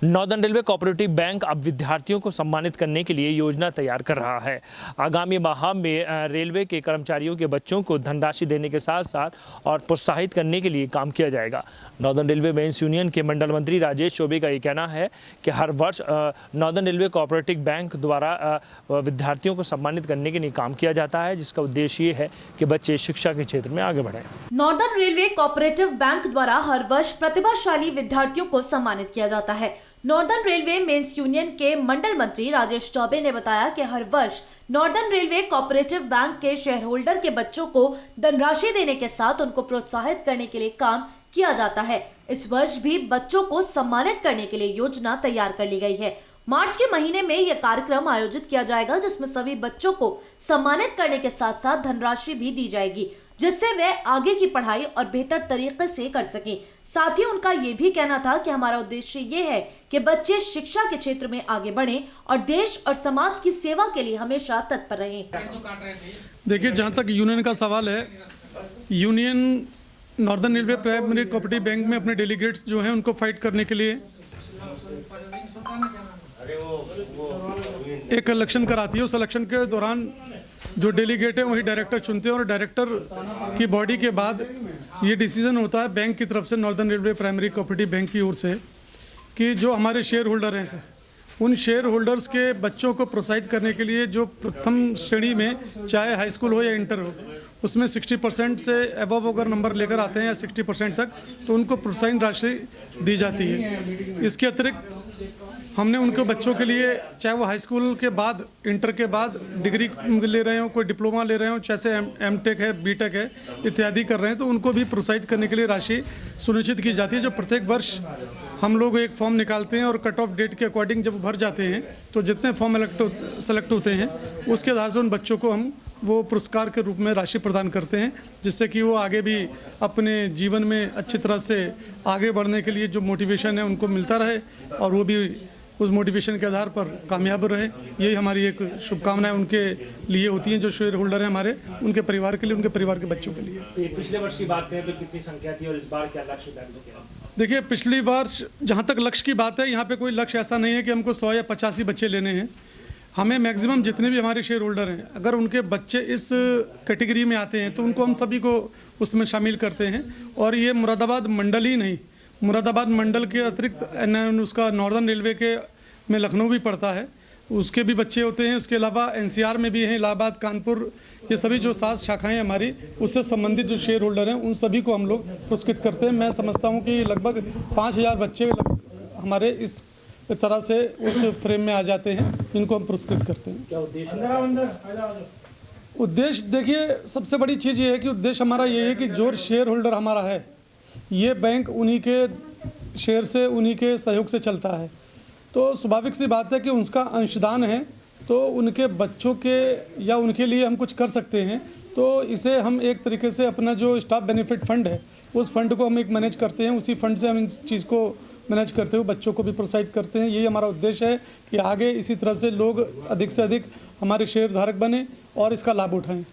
Northern railway cooperative bank अब विद्यार्थियों को सम्मानित करने के लिए योजना तैयार कर रहा है। आगामी माह में रेलवे के कर्मचारियों के बच्चों को धनराशि देने के साथ साथ और प्रोत्साहित करने के लिए काम किया जाएगा। नॉर्दर्न रेलवे मेंस यूनियन के मंडल मंत्री राजेश चौबे का ये कहना है कि हर वर्ष नॉर्दर्न रेलवे कोऑपरेटिव बैंक द्वारा विद्यार्थियों को सम्मानित करने के लिए काम किया जाता है, जिसका उद्देश्य ये है कि बच्चे शिक्षा के क्षेत्र में आगे बढ़ें। नॉर्दर्न रेलवे कोऑपरेटिव बैंक द्वारा हर वर्ष प्रतिभाशाली विद्यार्थियों को सम्मानित किया जाता है। नॉर्दर्न रेलवे मेंस यूनियन के मंडल मंत्री राजेश चौबे ने बताया कि हर वर्ष नॉर्दर्न रेलवे कोऑपरेटिव बैंक के शेयर होल्डर के बच्चों को धनराशि देने के साथ उनको प्रोत्साहित करने के लिए काम किया जाता है। इस वर्ष भी बच्चों को सम्मानित करने के लिए योजना तैयार कर ली गई है। मार्च के महीने में यह कार्यक्रम आयोजित किया जाएगा, जिसमें सभी बच्चों को सम्मानित करने के साथ साथ धनराशि भी दी जाएगी, जिससे वे आगे की पढ़ाई और बेहतर तरीके से कर सकें। साथ ही उनका ये भी कहना था कि हमारा उद्देश्य ये है कि बच्चे शिक्षा के क्षेत्र में आगे बढ़ें और देश और समाज की सेवा के लिए हमेशा तत्पर रहें। देखिए, जहाँ तक यूनियन का सवाल है, union northern railway primary cooperative bank में अपने डेलीगेट्स जो हैं उनको फाइट करने के लिए एक इलेक्शन कराती है। उस इलेक्शन के दौरान जो डेलीगेट है वही डायरेक्टर चुनते हैं और डायरेक्टर की बॉडी के बाद ये डिसीजन होता है बैंक की तरफ से, northern railway primary cooperative bank की ओर से, कि जो हमारे शेयर होल्डर हैं उन शेयर होल्डर्स के बच्चों को प्रोत्साहित करने के लिए जो प्रथम श्रेणी में, चाहे हाई स्कूल हो या इंटर हो, उसमें 60% से अबव अगर नंबर लेकर आते हैं या 60% तक, तो उनको प्रोत्साहन राशि दी जाती है। इसके अतिरिक्त हमने उनके बच्चों के लिए, चाहे वो हाई स्कूल के बाद, इंटर के बाद डिग्री ले रहे हो, कोई डिप्लोमा ले रहे हो, जैसे एमटेक है, बीटेक है इत्यादि कर रहे हैं, तो उनको भी प्रोत्साहित करने के लिए राशि सुनिश्चित की जाती है। जो प्रत्येक वर्ष हम लोग एक फॉर्म निकालते हैं और कट ऑफ डेट के अकॉर्डिंग जब भर जाते हैं तो जितने फॉर्म सेलेक्ट होते हैं उसके आधार से उन बच्चों को हम वो पुरस्कार के रूप में राशि प्रदान करते हैं, जिससे कि वो आगे भी अपने जीवन में अच्छी तरह से आगे बढ़ने के लिए जो मोटिवेशन है उनको मिलता रहे और वो भी उस मोटिवेशन के आधार पर कामयाब रहे। यही हमारी एक शुभकामनाएं उनके लिए होती हैं, जो शेयर होल्डर हैं हमारे, उनके परिवार के लिए, उनके परिवार के बच्चों के लिए। पिछले वर्ष की बात करें तो कितनी संख्या थी और इस बार क्या लक्ष्य तय किया? देखिए, पिछली बार जहाँ तक लक्ष्य की बात है, यहाँ पे कोई लक्ष्य ऐसा नहीं है कि हमको 100 या 85 बच्चे लेने हैं। हमें मैक्सिमम जितने भी हमारे शेयर होल्डर हैं, अगर उनके बच्चे इस कैटेगरी में आते हैं तो उनको हम सभी को उसमें शामिल करते हैं। और ये मुरादाबाद मंडल ही नहीं, मुरादाबाद मंडल के अतिरिक्त उसका नॉर्दर्न रेलवे के में लखनऊ भी पड़ता है, उसके भी बच्चे होते हैं। उसके अलावा एनसीआर में भी हैं, इलाहाबाद, कानपुर, ये सभी जो 7 शाखाएं हमारी, उससे संबंधित जो शेयर होल्डर हैं उन सभी को हम लोग पुरस्कृत करते हैं। मैं समझता हूँ कि लगभग 5000 बच्चे हमारे इस तरह से उस फ्रेम में आ जाते हैं, इनको हम पुरस्कृत करते हैं। क्या उद्देश्य? उद्देश्य देखिए, सबसे बड़ी चीज़ ये है कि उद्देश्य हमारा ये है कि जो शेयर होल्डर हमारा है, ये बैंक उन्हीं के शेयर से, उन्हीं के सहयोग से चलता है, तो स्वाभाविक सी बात है कि उसका अंशदान है, तो उनके बच्चों के या उनके लिए हम कुछ कर सकते हैं। तो इसे हम एक तरीके से अपना जो स्टाफ बेनिफिट फंड है, उस फंड को हम एक मैनेज करते हैं, उसी फंड से हम इस चीज़ को मैनेज करते हुए बच्चों को भी प्रोत्साहित करते हैं। यही हमारा उद्देश्य है कि आगे इसी तरह से लोग अधिक से अधिक हमारे शेयर धारक बने और इसका लाभ उठाएं।